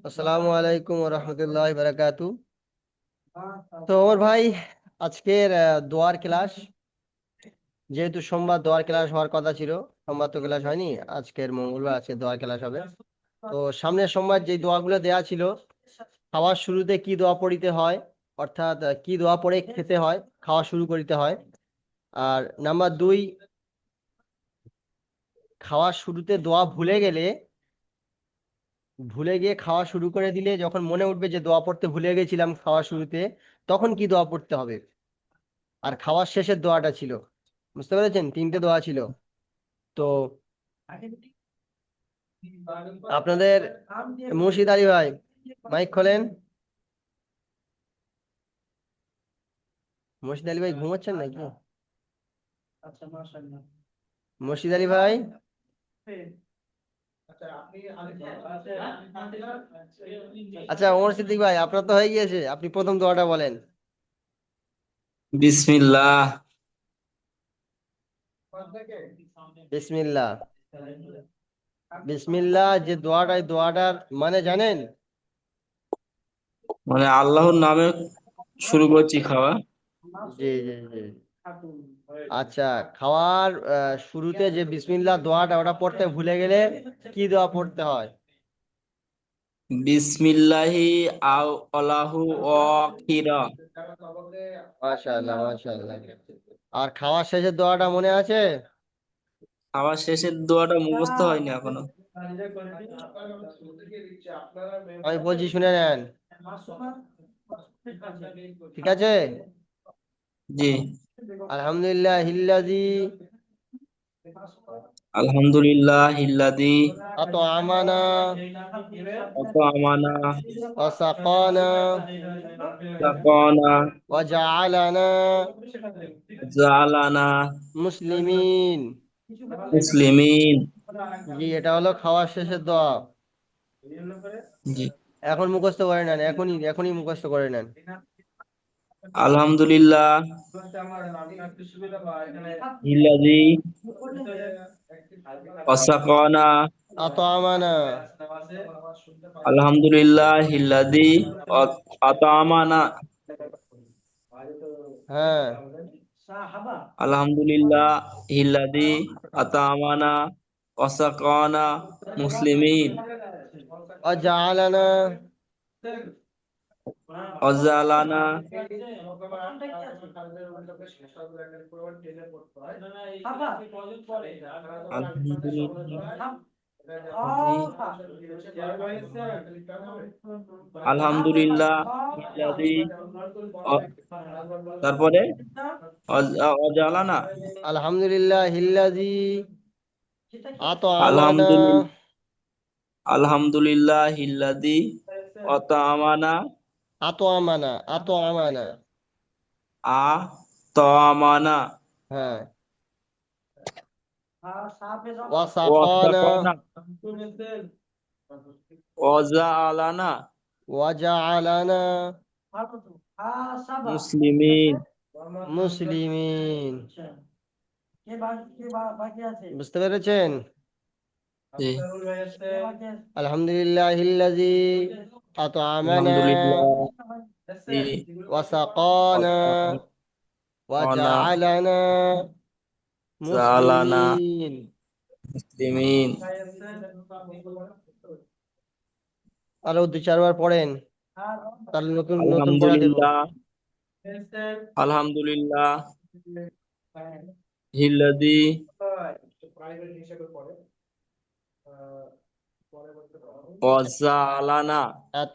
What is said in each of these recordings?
আসসালামু আলাইকুম ওয়া রাহমাতুল্লাহি ওয়া বারাকাতু। তো ওমর ভাই, আজকের দোয়ার ক্লাস, যেহেতু সোমবার দোয়ার ক্লাস হওয়ার কথা ছিল, সোমবার তো ক্লাস হয়নি। আজকের মঙ্গলবার, আজকে দোয়ার ক্লাস হবে। তো সামনের সোমবার যে দোয়াগুলো দেয়া ছিল, খাওয়ার শুরুতে কি দোয়া পড়িতে হয়, অর্থাৎ কি দোয়া পড়ে খেতে হয়, খাওয়া শুরু করিতে হয়। আর নাম্বার 2, খাওয়ার শুরুতে দোয়া ভুলে গিয়ে খাওয়া শুরু করে দিলে যখন মনে উঠবে যে দোয়া পড়তে ভুলে গেছিলাম খাওয়ার শুরুতে, তখন কি দোয়া পড়তে হবে। আর খাওয়ার শেষের দোয়াটা ছিল, বুঝতে পেরেছেন, 3টে দোয়া ছিল। তো আপনাদের মুর্শিদ আলী ভাই, মাইক খোলেন। মুর্শিদ আলী ভাই ঘুমাচ্ছেন নাকি? মুর্শিদ আলী ভাই, আচ্ছা ওমর সিদ্দিক ভাই, আপনার তো হয়ে গিয়েছে, আপনি প্রথম দোয়াটা বলেন। বিসমিল্লাহ। বিসমিল্লাহ। বিসমিল্লাহ যে দোয়াটা, এই দোয়াটার মানে জানেন? মানে আল্লাহর নামে শুরু করছি খাওয়া। জি জি জি। আচ্ছা, খাওয়ার শুরুতে যে বিসমিল্লাহ দোয়াটা, ওটা পড়তে ভুলে গেলে কি দোয়া পড়তে হয়? বিসমিল্লাহি আও আলাহু ওয়াকিরা। মাশাআল্লাহ মাশাআল্লাহ। আর খাওয়ার শেষের দোয়াটা মনে আছে? খাওয়ার শেষের দোয়াটা মুখস্থ হয়নি এখনো। আমি বলছি, শুনে নেন, ঠিক আছে? জি। আলহামদুলিল্লাহ হিল্লাযী আলহামদুলিল্লাহ ইল্লাযী আত'আমানা আত'আমানা ওয়া সাকানা সাকানা ওয়া জাআলানা জালানা মুসলিমিন। মুসলিমিন। জি, এটা হলো খাওয়ার শেষের দোয়া। জি। এখন মুখস্থ করে নেন, এখনই এখনই মুখস্থ করে নেন। আলহামদুলিল্লাহ ইল্লাযী ওয়াসাকানা। আত'আমানা। আলহামদুলিল্লাহ ইল্লাযী আত'আমানা। হ্যাঁ। আলহামদুলিল্লাহ ইল্লাযী আত'আমানা ওয়াসাকানা মুসলিমিন। ওয়া জাআলানা ওয়াজালানা। আলহামদুলিল্লাহ ইল্লাযী আলহামদুলিল্লাহ ইল্লাযী অ- তারপরে অজালানা। আলহামদুলিল্লাহ হিল্লাযী আত'আমানা আলহামদুলিল্লাহ আলহামদুলিল্লাহ ইল্লাযী আত'আমানা আত'আমানা আত'আমানা। আত'আমানা হ্যাঁ। ওয়া সাকানা ওয়াসাকানা ওয়াজালানা ওয়া জাআলানা মুসলিমিন। মুসলিমিন। বুঝতে পেরেছেন? জি। আলহামদুলিল্লাহিল্লাযী আত'আমানা আলহামদুলিল্লাহ ওয়া সাকানা ওয়া ওয়াসাকানা জাআলানা জালানা মুসলিমিন। মুসলিমিন। আরো 2-4 বার পড়েন, তাহলে নতুন নতুন পড়া দেবো। আলহামদুলিল্লাহ আলহামদুলিল্লাহ হিল্লাযী ওয়াজালানা।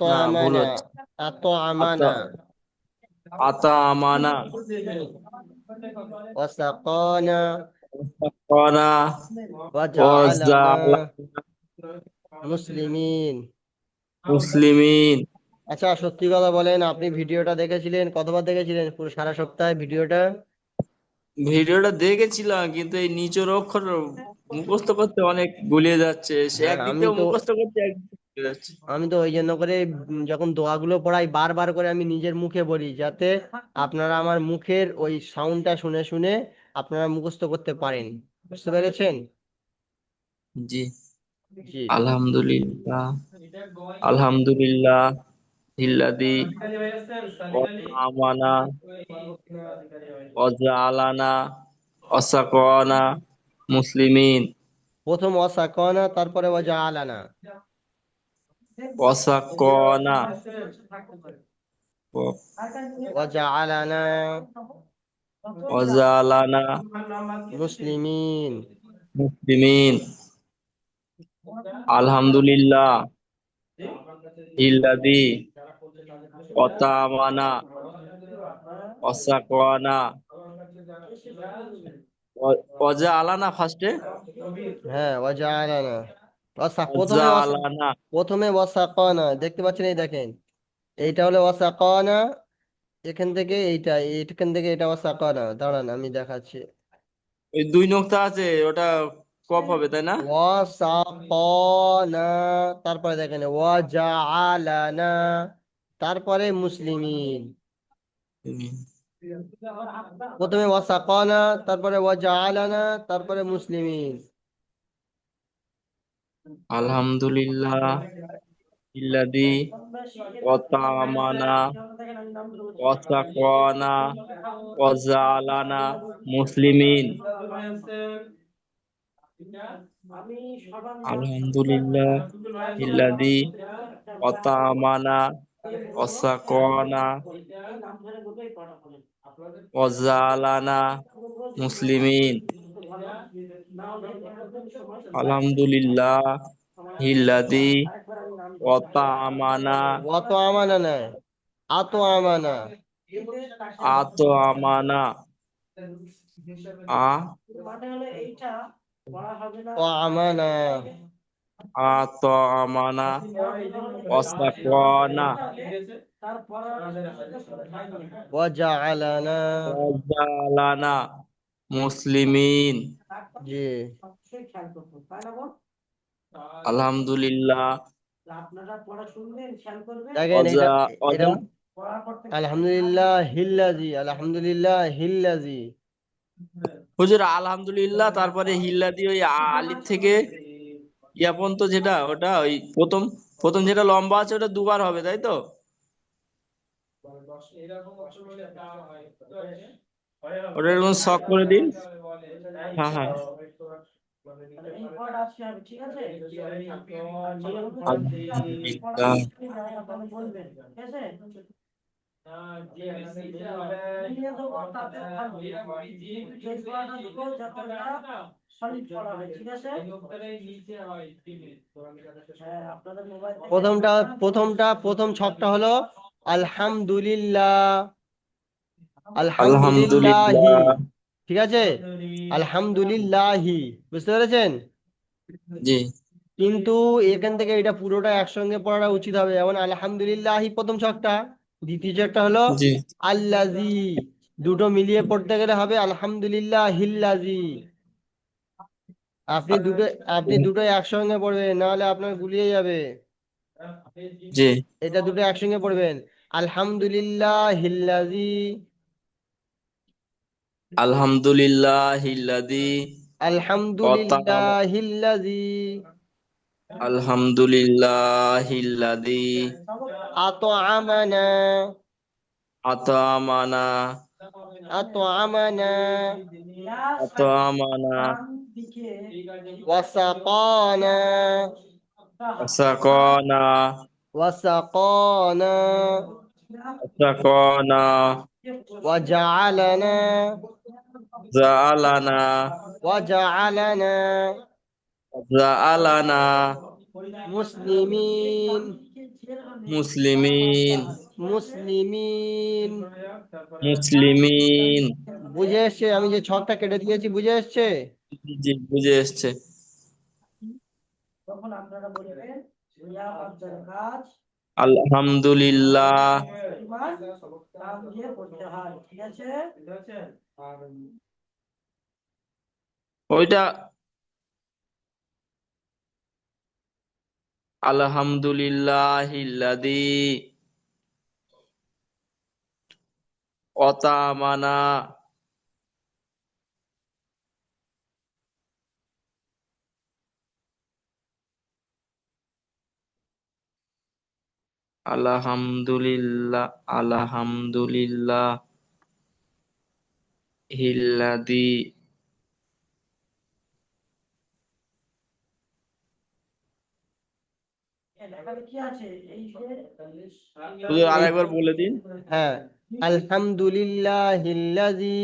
না, ভুল আত'আমানা হচ্ছে। আত আত'আমানা আতামানা ওয়া সাকানা ওয়াসাকানা ওয়া জাআলানা ওয়াজালানা মুসলিমিন। মুসলিমিন। আচ্ছা, সত্যি কথা বলেন, আপনি ভিডিওটা দেখেছিলেন? কতবার দেখেছিলেন পুরো সারা সপ্তাহে ভিডিওটা? ভিডিওটা দেখেছিলাম, কিন্তু এই নিচের অক্ষর মুখস্থ করতে অনেক গুলিয়ে যাচ্ছে। সে হ্যাঁ, একদিক আমি থেকে তো মুখস্থ করতে একদিক থেকে গুলিয়ে যাচ্ছে। আমি তো ওই জন্য করে যখন দোয়াগুলো পড়াই বারবার করে আমি নিজের মুখে বলি, যাতে আপনারা আমার মুখের ওই সাউন্ডটা শুনে শুনে আপনারা মুখস্থ করতে পারেন। বুঝতে পেরেছেন? জি। জি। আলহামদুলিল্লাহ, আলহামদুলিল্লাহ ইল্লাযী আমানা ওয়াজআলানা ওয়াসাকানা মুসলিমিন প্রথম ওয়াসাকানা, তারপরে ওয়াজআলানা। ওয়াসাকানা ওয়াজআলানা ওয়াজআলানা মুসলিমিন। মুসলিমিন। আলহামদুলিল্লাহ ইল্লাযী আতামানা ওয়াসাকানা ওয়াজআলানা ফার্স্টে হ্যাঁ, ওয়াজআলানা। ওয়াজআলানা। প্রথমে ওয়াসাকানা দেখতে পাচ্ছেন, এই দেখেন, এইটা হলো ওয়াসাকানা। এখান থেকে এইখান থেকে এটা ওয়াসাকানা। দাঁড়ান আমি দেখাচ্ছি। ওই দুই নোক্তা আছে ওটা কফ হবে তাই না? ওয়াসাকানা, তারপরে দেখেন ওয়াজআলানা, তারপরে মুসলিমিন। প্রথমে ওয়াসাকানা, তারপরে ওয়াজআলানা, তারপরে মুসলিমিন। আলহামদুলিল্লাহ ইল্লাযী আতামানা ওয়াসাকানা ওয়াজআলানা মুসলিমিন। আলহামদুলিল্লাহ ইল্লাযী আতামানা ওয়াসাকানা ওয়াজআলানা মুসলিমিন। আলহামদুলিল্লাহ ইল্লাযী আতামানা অত আমানা নয়, আত আমানা। আতামানা আ ও আমানা। আতামানা ওয়াসাকানা ওয়াজআলানা। ওয়াজআলানা মুসলিমিন। জি। আলহামদুলিল্লাহ দেখেন ওয়াজা এটা, এটা ওয়াজা আলহামদুলিল্লাহ হিল্লাজি, আলহামদুলিল্লাহ হিল্লাজি। হুজুর আলহামদুলিল্লাহ তারপরে হিল্লা দিয়ে ওই আলিফ থেকে ইয়া পর্যন্ত যেটা ওটা ওই প্রথম প্রথম যেটা লম্বা আছে ওটা দুবার হবে তাই তো? ওটা এরকম শখ করে দিন। হ্যাঁ হ্যাঁ। আলহামদুলিল্লাহ প্রথমটা প্রথম ছকটা হলো আলহামদুলিল্লাহ, আলহামদুলিল্লাহি। আলহামদুলিল্লাহ। ঠিক আছে, আলহামদুলিল্লাহি। বুঝতে পেরেছেন? জি কিন্তু এখান থেকে এটা পুরোটা একসঙ্গে পড়াটা উচিত হবে। যেমন আলহামদুলিল্লাহি প্রথম ছকটা, দ্বিতীয় ছকটা হলো জি আল্লাজি। দুটো মিলিয়ে পড়তে গেলে হবে আলহামদুলিল্লাহ হিল্লাজি। আপনি দুটো আপনি দুটো একসঙ্গে পড়বেন, নাহলে আপনার গুলিয়ে যাবে। জি। এটা দুটো একসঙ্গে পড়বেন, আলহামদুলিল্লাহ হিল্লাজি, আলহামদুলিল্লাহিল্লাযী আতাম আলহামদুলিল্লাহ হিল্লাজি। আলহামদুলিল্লাহিল্লাযী আত আমানা, আতামানা আত আমানা, আতামানা ওয়াসাকানা, ওয়াসাকানা ওয়াসাকানা, ওয়াসাকানা ওয়াজআলানা, জাআলানা ওয়াজআলানা জাআলানা মুসলিমিন, মুসলিমিন মুসলিমিন। মুসলিমিন। বুঝে এসছে? আমি যে ছকটা কেটে দিয়েছি বুঝে এসছে? জি বুঝে এসছে। আলহামদুলিল্লাহ ওইটা আলহামদুলিল্লাহিল্লাযী আতামানা আলহামদুলিল্লাহ, আলহামদুলিল্লাহ হিল্লাদি। হুজুর এই আরেকবার বলে দিন। হ্যাঁ, আলহামদুলিল্লাহিল্লাযী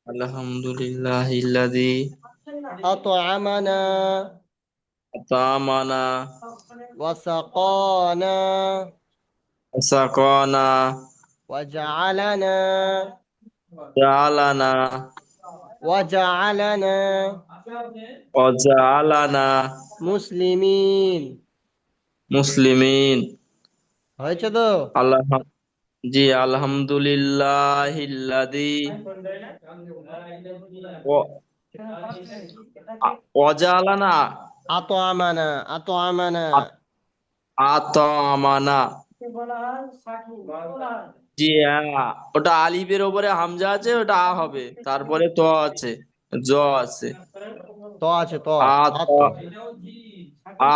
আলহামদুলিল্লাহ হিল্লাদি আত'আমানা আতামানা ওয়া সাকানা সাকানা ওয়া জা'ালানা জালানা ওয়া জা'ালানা ওয়াজালানা মুসলিমিন। মুসলিমিন। হয়েছে তো? আল্লাহ, জি, আলহামদুলিল্লাহিল্লাদি ওয়াজালানা আত'আমানা আত'আমানা আতামানা। জি হ্যাঁ, ওটা আলিফের ওপরে হামজা আছে, ওটা আ হবে, তারপরে ত আছে, জ আছে। তো আছে তো। আত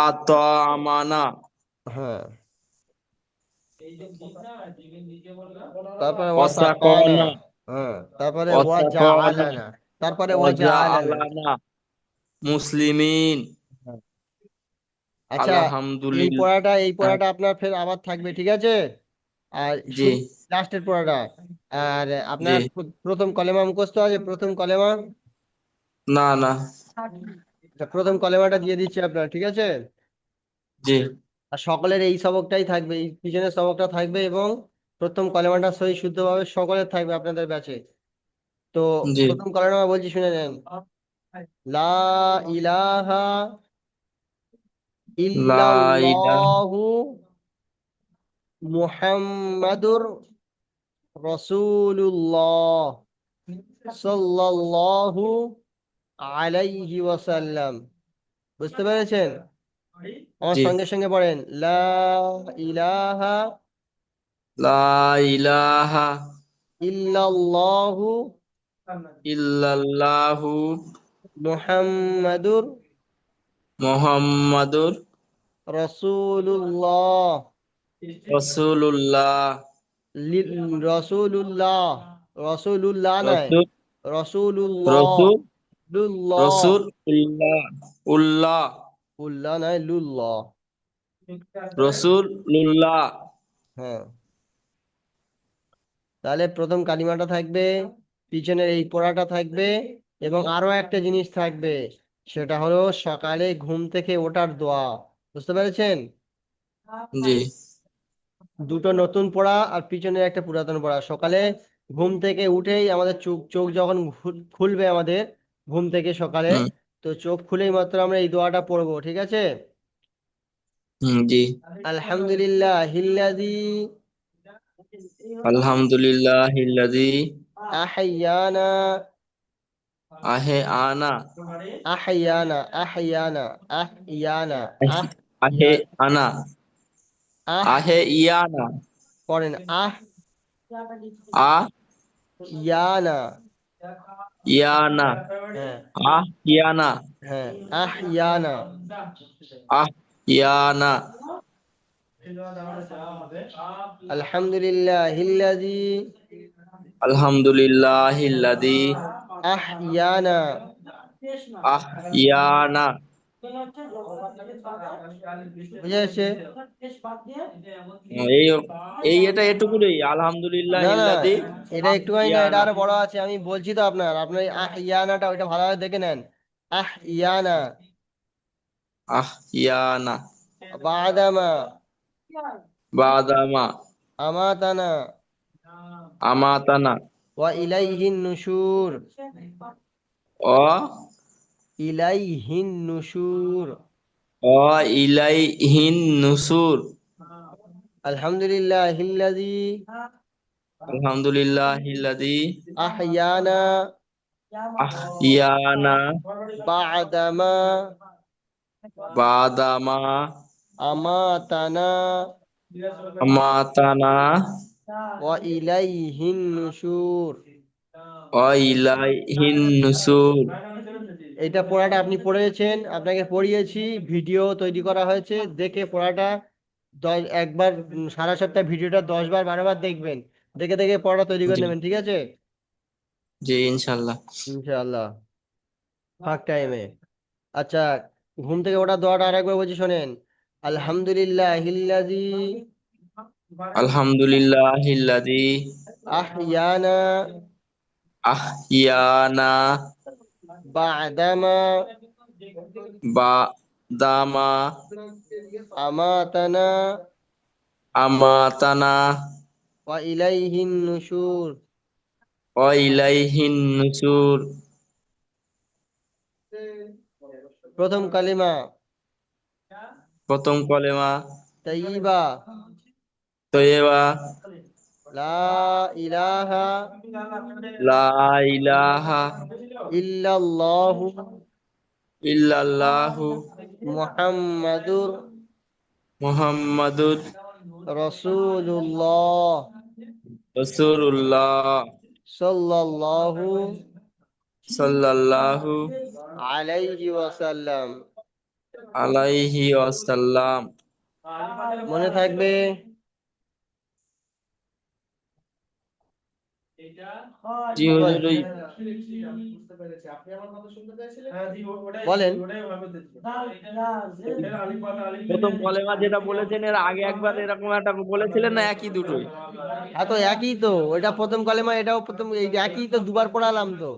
আত আতামানা হ্যাঁ, তারপরে ওয়াসাকানা। ওয়াসাকানা হ্যাঁ, তারপরে ওয়াসাকানা ওয়াজাআলানা। তারপরে ওয়াজাআলানা। ওয়াজালানা মুসলিমিন। হ্যাঁ। আচ্ছা, আলহামদুলিল্লাহ। এই পড়াটা আপনার ফের আবার থাকবে, ঠিক আছে? আর জি লাস্টের পড়াটা। আর জি। আপনার প্রথম কলেমা মুখস্থ আছে? প্রথম কলেমা। না না। আচ্ছা, প্রথম কলেমাটা দিয়ে দিচ্ছি আপনার, ঠিক আছে? জি আর সকলের এই সবকটাই থাকবে, এই পিছনের সবকটা থাকবে, এবং প্রথম কলেমাটা সহি শুদ্ধভাবে সকলের থাকবে আপনাদের ব্যাচে। তো জি। প্রথম কলেমা বলছি, শুনে নেন। লা ইলাহা লা ইলাহা ইল্লাল্লাহু মুহাম্মাদুর রাসূলুল্লাহ সাল্লাল্লাহু আলাইহি ওয়াসাল্লাম। বুঝতে পেরেছেন? আমার জি। সঙ্গে সঙ্গে পড়েন, লা ইলাহা লা ইলাহা ইল্লাল্লাহু ইল্লাল্লাহু মুহাম্মাদুর মুহাম্মাদুর রাসূলুল্লাহ। রাসূলুল্লাহ। রাসূলুল্লাহ, রাসূলুল্লাহ নাই, রাসূল রাসূলুল্লাহ। রাসূল লুল্লাহ, রাসূল উল্লাহ উল্লাহ উল্লাহ নাই, লুল্লাহ। রাসূলুল্লাহ। হ্যাঁ, তাহলে প্রথম কালিমাটা থাকবে, পিছনের এই পড়াটা থাকবে, এবং আরো একটা জিনিস থাকবে, সেটা হলো সকালে ঘুম থেকে ওঠার দোয়া। বুঝতে পেরেছেন? জি। দুটো নতুন পড়া আর পিছনের একটা পুরাতন পড়া। সকালে ঘুম থেকে উঠেই আমাদের চোখ চোখ যখন খুলবে আমাদের ঘুম থেকে সকালে, হুম তো চোখ খুলেই মাত্র আমরা এই দোয়াটা পড়বো, ঠিক আছে? হুম। জি। আলহামদুলিল্লাহ হিল্লাযী আলহামদুলিল্লাহিল্লাযী আহাইয়ানা আহে আনা আহাইয়ানা আহাইয়ানা আহিয়ানা আহে আহিয়ানা আনা আহ আহে ইয়ানা পড়েন, আ ইয়ানা। ইয়ানা হ্যাঁ আহ ইয়ানা হ্যাঁ, আহিয়ানা। আহ ইয়ানা। আলহামদুলিল্লাহ হিল্লাযী আলহামদুলিল্লাহিল্লাযী আহিয়ানা। আহ ইয়ানা। বুঝে এসছে? এই এই এটা এটুকুই, না না, আলহামদুলিল্লাহিল্লাযী এটা আহ একটুখানি না, এটা ইয়ানা। আরো বড় আছে। আমি বলছি তো আপনার, আপনার এই ইয়ানাটা ওইটা ভালোভাবে দেখে নেন। ইয়ানা আহ ইয়ানা বাদামা বাদামা আমাতানা আমাতানা ওয়া ইলাইহিন নুশুর। অ ইলাইহিন নুশুর। অ ইলাইহিন নুসুর। আলহামদুলিল্লাহ হিল্লাযী আলহামদুলিল্লাহিল্লাযী আহইয়ানা আহ ইয়ানা বাদামা বাদামা আমাতানা আমাতানা ওয়া ইলাইহিন নুশুর। অ ইলাইহিন নুসুর। এটা পড়াটা আপনি পড়েছেন, আপনাকে পড়িয়েছি, ভিডিও তৈরি করা হয়েছে, দেখে পড়াটা একবার সারা সপ্তাহ ভিডিওটা 10 বার 12 বার দেখবেন, দেখে দেখে পড়া তৈরি করে জি নেবেন, ঠিক আছে? জি ইনশাল্লাহ। ইনশাআল্লাহ। ফাঁক টাইমে। আচ্ছা, ঘুম থেকে ওঠা দোয়াটা আরেকবার বলছি শোনেন। আলহামদুলিল্লাহ হিল্লাযী আলহামদুলিল্লাহিল্লাযী আহিয়ানা আহইয়ানা বা'দামা বাদামা আমাতানা আমাতানা ওয়া ইলাইহিন নুশুর। ওয়া ইলাইহিন নুশুর। প্রথম কালিমা প্রথম কলেমা তাইয়্যিবা, তৈয়বা, লা ইলাহা লা ইলাহা ইল্লাল্লাহু ইল্লাল্লাহু মুহাম্মাদুর মুহাম্মাদুর রাসূলুল্লাহ রাসূলুল্লাহ সাল্লাল্লাহু সাল্লাল্লাহু আলাইহি ওয়াসাল্লাম। আলাইহি ওয়াসাল্লাম। মনে থাকবে? জি হুজুর, ওই বলেন। প্রথম কলেমা যেটা বলেছেন এর আগে একবার এরকম একটা বলেছিলেন না, একই দুটোই? হ্যাঁ, তো একই তো, ওটা প্রথম কালেমা, এটাও প্রথম, এই একই তো, দুবার পড়ালাম তো।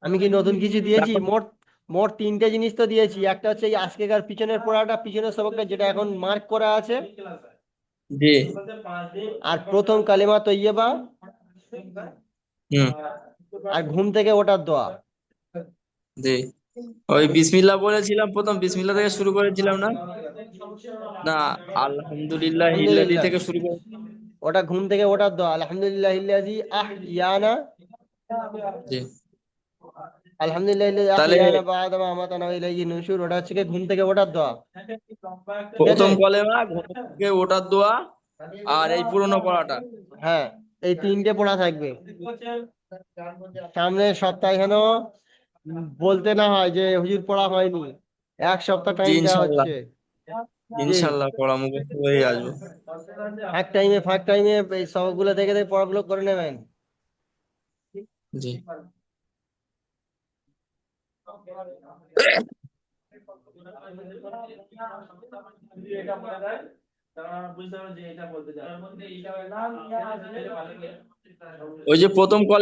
আমি কি নতুন কিছু দিয়েছি? এখন মোট মোট তিনটে জিনিস তো দিয়েছি। একটা হচ্ছে এই আজকেকার পিছনের পড়াটা, পিছনের সবকটা যেটা এখন মার্ক করা আছে, জি। আর প্রথম কালেমা তৈয়বা, হুম। আর ঘুম থেকে ওঠার দোয়া। জি, ওই বিসমিল্লাহ বলেছিলাম, প্রথম বিসমিল্লাহ থেকে শুরু করেছিলাম না? না, আলহামদুলিল্লাহ হিল্লাদি আলহামদুলিল্লাহ, থেকে শুরু করে। ওটা ঘুম থেকে ওঠার দোয়া। আলহামদুলিল্লাহ ইল্লাযী আহিয়ানা, জি, আলহামদুলিল্লাহ ইল্লাযী তাহলে আহিয়ানা বা'দা মা আমাতানা ওয়া ইলাইহি নুশুর, ওটা হচ্ছে কি ঘুম থেকে ওঠার দোয়া, ঠিক আছে? প্রথম কলেমা, ঘুম থেকে ওঠার দোয়া, আর এই পুরোনো পড়াটা। হ্যাঁ, এই তিনটে পড়া থাকবে। সামনের সপ্তাহে যেন বলতে না হয় যে হুজুর পড়া হয়নি। এক সপ্তাহ জি টাইম দেওয়া ইনশাল্লাহ, হচ্ছে। জি। ইনশাল্লাহ পড়া মুখস্থ হয়ে আসবো। ফাঁক টাইমে এই সবগুলো দেখে দেখে পড়াগুলো করে নেবেন। জি। ওই যে প্রথম কলেমা